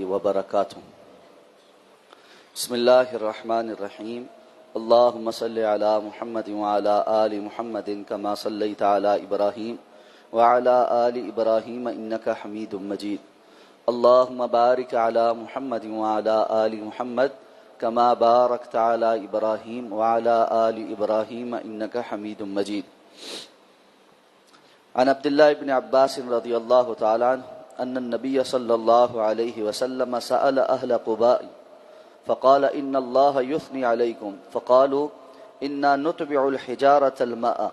وبرکاتہ بسم اللہ الرحمن الرحیم اللہم صلی علی محمد وعلی آل محمد کما صلیت علی ابراہیم وعلی آل ابراہیم انک حمید مجید اللہم بارک علی محمد وعلی آل محمد کما بارکت علی ابراہیم وعلی آل ابراہیم انک حمید مجید عن عبداللہ بن عباس رضی اللہ تعالی عنہ ان النبی صلی اللہ علیہ وسلم سأل اہل قباء فقال ان اللہ یثنی علیکم فقالوا انا نتبع الحجارة الماء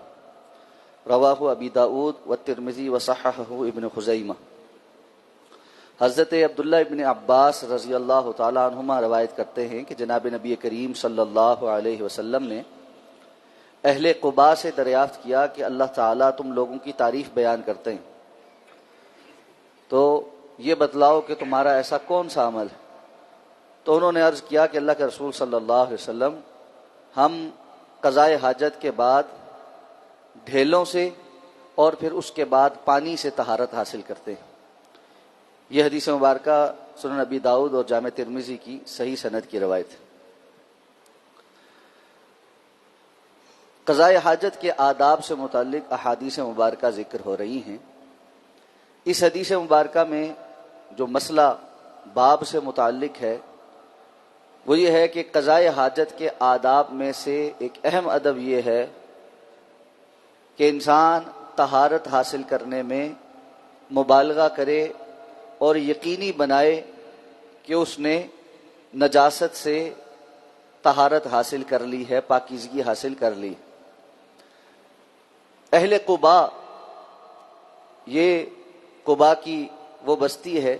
رواہ ابی داود والترمذی وصححہ ابن خزیمہ۔ حضرت عبداللہ ابن عباس رضی اللہ تعالی عنہما روایت کرتے ہیں کہ جناب نبی کریم صلی اللہ علیہ وسلم نے اہل قباء سے دریافت کیا کہ اللہ تعالیٰ تم لوگوں کی تعریف بیان کرتے ہیں تو یہ بتلاؤ کہ تمہارا ایسا کون سا عمل ہے؟ تو انہوں نے عرض کیا کہ اللہ کے رسول صلی اللہ علیہ وسلم ہم قضاء حاجت کے بعد ڈھیلوں سے اور پھر اس کے بعد پانی سے طہارت حاصل کرتے ہیں۔ یہ حدیث مبارکہ سنن ابی داؤد اور جامع ترمذی کی صحیح سند کی روایت ہے۔ قضاء حاجت کے آداب سے متعلق احادیث مبارکہ ذکر ہو رہی ہیں۔ اس حدیث مبارکہ میں جو مسئلہ باب سے متعلق ہے وہ یہ ہے کہ قضاء حاجت کے آداب میں سے ایک اہم ادب یہ ہے کہ انسان طہارت حاصل کرنے میں مبالغہ کرے اور یقینی بنائے کہ اس نے نجاست سے طہارت حاصل کر لی ہے، پاکیزگی حاصل کر لی۔ اہل قباء، یہ قباء کی وہ بستی ہے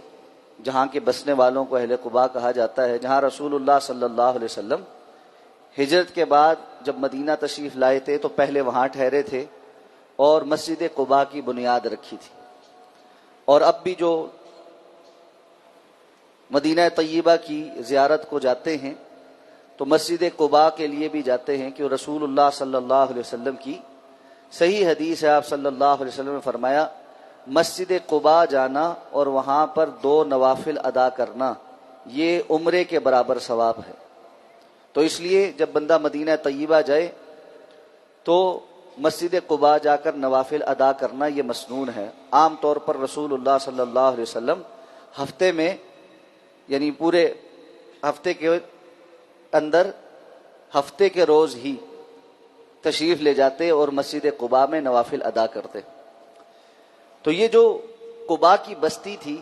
جہاں کے بسنے والوں کو اہل قباء کہا جاتا ہے، جہاں رسول اللہ صلی اللہ علیہ وسلم ہجرت کے بعد جب مدینہ تشریف لائے تھے تو پہلے وہاں ٹھہرے تھے اور مسجد قباء کی بنیاد رکھی تھی۔ اور اب بھی جو مدینہ طیبہ کی زیارت کو جاتے ہیں تو مسجد قباء کے لیے بھی جاتے ہیں کہ رسول اللہ صلی اللہ علیہ وسلم کی صحیح حدیث ہے، آپ صلی اللہ علیہ وسلم نے فرمایا مسجد قباء جانا اور وہاں پر 2 نوافل ادا کرنا یہ عمرے کے برابر ثواب ہے۔ تو اس لیے جب بندہ مدینہ طیبہ جائے تو مسجد قباء جا کر نوافل ادا کرنا یہ مسنون ہے۔ عام طور پر رسول اللہ صلی اللہ علیہ وسلم ہفتے میں یعنی پورے ہفتے کے اندر ہفتے کے روز ہی تشریف لے جاتے اور مسجد قباء میں نوافل ادا کرتے۔ تو یہ جو قباء کی بستی تھی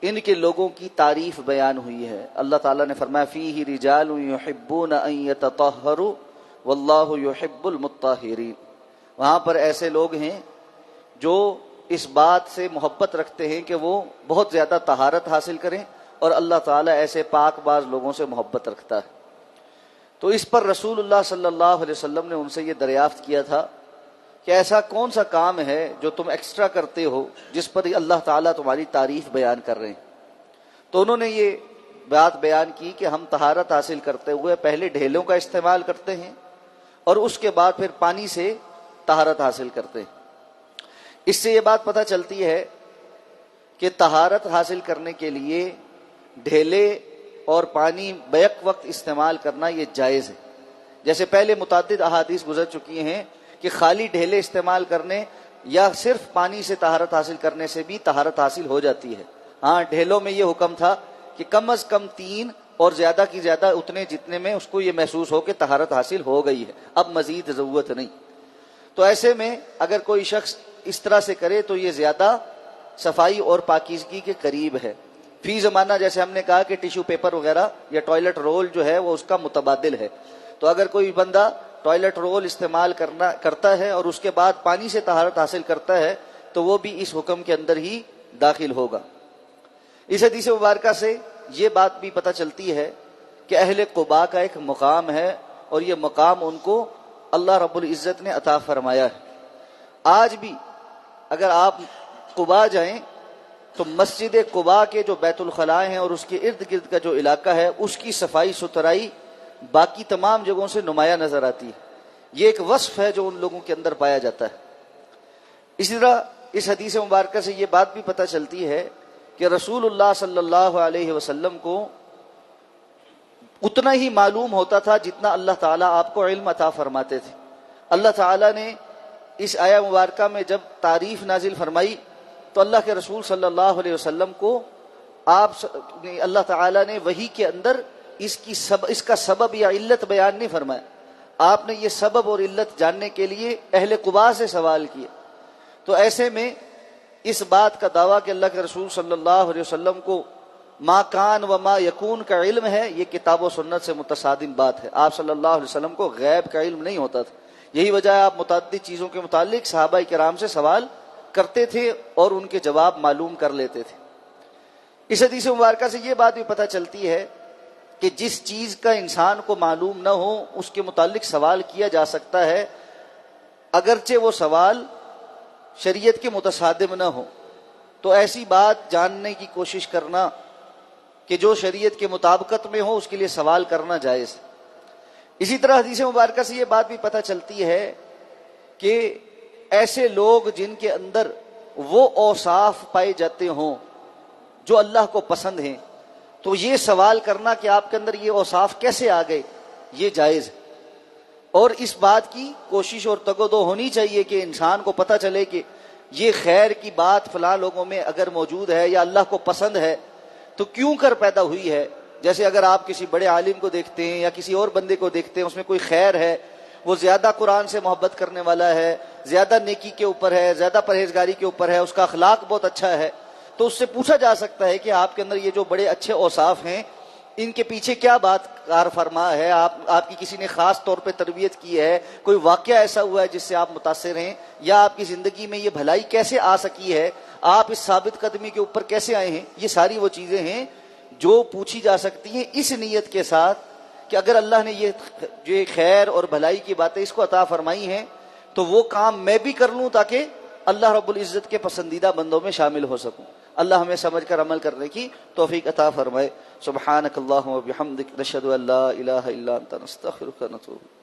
ان کے لوگوں کی تعریف بیان ہوئی ہے۔ اللہ تعالیٰ نے فرمایا فیہ رجال یحبون ان یتطہروا واللہ یحب المطہرین، وہاں پر ایسے لوگ ہیں جو اس بات سے محبت رکھتے ہیں کہ وہ بہت زیادہ طہارت حاصل کریں، اور اللہ تعالیٰ ایسے پاک باز لوگوں سے محبت رکھتا ہے۔ تو اس پر رسول اللہ صلی اللہ علیہ وسلم نے ان سے یہ دریافت کیا تھا کہ ایسا کون سا کام ہے جو تم ایکسٹرا کرتے ہو جس پر اللہ تعالیٰ تمہاری تعریف بیان کر رہے ہیں؟ تو انہوں نے یہ بات بیان کی کہ ہم طہارت حاصل کرتے ہوئے پہلے ڈھیلوں کا استعمال کرتے ہیں اور اس کے بعد پھر پانی سے طہارت حاصل کرتے ہیں۔ اس سے یہ بات پتہ چلتی ہے کہ طہارت حاصل کرنے کے لیے ڈھیلے اور پانی بیک وقت استعمال کرنا یہ جائز ہے۔ جیسے پہلے متعدد احادیث گزر چکی ہیں کہ خالی ڈھیلے استعمال کرنے یا صرف پانی سے طہارت حاصل کرنے سے بھی طہارت حاصل ہو جاتی ہے۔ ہاں، ڈھیلوں میں یہ حکم تھا کہ کم از کم 3 اور زیادہ کی زیادہ اتنے جتنے میں اس کو یہ محسوس ہو کہ طہارت حاصل ہو گئی ہے، اب مزید ضرورت نہیں۔ تو ایسے میں اگر کوئی شخص اس طرح سے کرے تو یہ زیادہ صفائی اور پاکیزگی کے قریب ہے۔ فی زمانہ جیسے ہم نے کہا کہ ٹیشو پیپر وغیرہ یا ٹوائلٹ رول جو ہے وہ اس کا متبادل ہے، تو اگر کوئی بندہ ٹوائلٹ رول استعمال کرتا ہے اور اس کے بعد پانی سے طہارت حاصل کرتا ہے تو وہ بھی اس حکم کے اندر ہی داخل ہوگا۔ اس حدیث مبارکہ سے یہ بات بھی پتہ چلتی ہے کہ اہل قباء کا ایک مقام ہے اور یہ مقام ان کو اللہ رب العزت نے عطا فرمایا ہے۔ آج بھی اگر آپ قباء جائیں تو مسجد قباء کے جو بیت الخلاء ہیں اور اس کے ارد گرد کا جو علاقہ ہے اس کی صفائی ستھرائی باقی تمام جگہوں سے نمایاں نظر آتی ہے۔ یہ ایک وصف ہے جو ان لوگوں کے اندر پایا جاتا ہے۔ اسی طرح اس حدیث مبارکہ سے یہ بات بھی پتہ چلتی ہے کہ رسول اللہ صلی اللہ علیہ وسلم کو اتنا ہی معلوم ہوتا تھا جتنا اللہ تعالیٰ آپ کو علم عطا فرماتے تھے۔ اللہ تعالیٰ نے اس آیہ مبارکہ میں جب تعریف نازل فرمائی تو اللہ کے رسول صلی اللہ علیہ وسلم کو اللہ تعالیٰ نے وحی کے اندر اس کا سبب یا علت بیان نہیں فرمایا، آپ نے یہ سبب اور علت جاننے کے لیے اہل قباء سے سوال کیا۔ تو ایسے میں اس بات کا دعویٰ کہ اللہ کے رسول صلی اللہ علیہ وسلم کو ما کان و ما یکون کا علم ہے، یہ کتاب و سنت سے متصادم بات ہے۔ آپ صلی اللہ علیہ وسلم کو غیب کا علم نہیں ہوتا تھا، یہی وجہ ہے آپ متعدد چیزوں کے متعلق صحابہ کرام سے سوال کرتے تھے اور ان کے جواب معلوم کر لیتے تھے۔ اس حدیث مبارکہ سے یہ بات بھی پتہ چلتی ہے کہ جس چیز کا انسان کو معلوم نہ ہو اس کے متعلق سوال کیا جا سکتا ہے، اگرچہ وہ سوال شریعت کے متصادم نہ ہو۔ تو ایسی بات جاننے کی کوشش کرنا کہ جو شریعت کے مطابقت میں ہو اس کے لیے سوال کرنا جائز ہے۔ اسی طرح حدیث مبارکہ سے یہ بات بھی پتہ چلتی ہے کہ ایسے لوگ جن کے اندر وہ اوصاف پائے جاتے ہوں جو اللہ کو پسند ہیں، تو یہ سوال کرنا کہ آپ کے اندر یہ اوصاف کیسے آ گئے، یہ جائز ہے۔ اور اس بات کی کوشش اور تگ و دو ہونی چاہیے کہ انسان کو پتہ چلے کہ یہ خیر کی بات فلاں لوگوں میں اگر موجود ہے یا اللہ کو پسند ہے تو کیوں کر پیدا ہوئی ہے۔ جیسے اگر آپ کسی بڑے عالم کو دیکھتے ہیں یا کسی اور بندے کو دیکھتے ہیں، اس میں کوئی خیر ہے، وہ زیادہ قرآن سے محبت کرنے والا ہے، زیادہ نیکی کے اوپر ہے، زیادہ پرہیزگاری کے اوپر ہے، اس کا اخلاق بہت اچھا ہے، تو اس سے پوچھا جا سکتا ہے کہ آپ کے اندر یہ جو بڑے اچھے اوصاف ہیں ان کے پیچھے کیا بات کار فرما ہے، آپ کی کسی نے خاص طور پہ تربیت کی ہے، کوئی واقعہ ایسا ہوا ہے جس سے آپ متاثر ہیں، یا آپ کی زندگی میں یہ بھلائی کیسے آ سکی ہے، آپ اس ثابت قدمی کے اوپر کیسے آئے ہیں۔ یہ ساری وہ چیزیں ہیں جو پوچھی جا سکتی ہیں اس نیت کے ساتھ کہ اگر اللہ نے یہ خیر اور بھلائی کی باتیں اس کو عطا فرمائی ہیں تو وہ کام میں بھی کر لوں تاکہ اللہ رب العزت کے پسندیدہ بندوں میں شامل ہو سکوں۔ اللہ ہمیں سمجھ کر عمل کرنے کی توفیق عطا فرمائے۔ سبحانک اللہم و بحمدک، نشہد ان لا الہ الا انت، نستغفرک و نتوب۔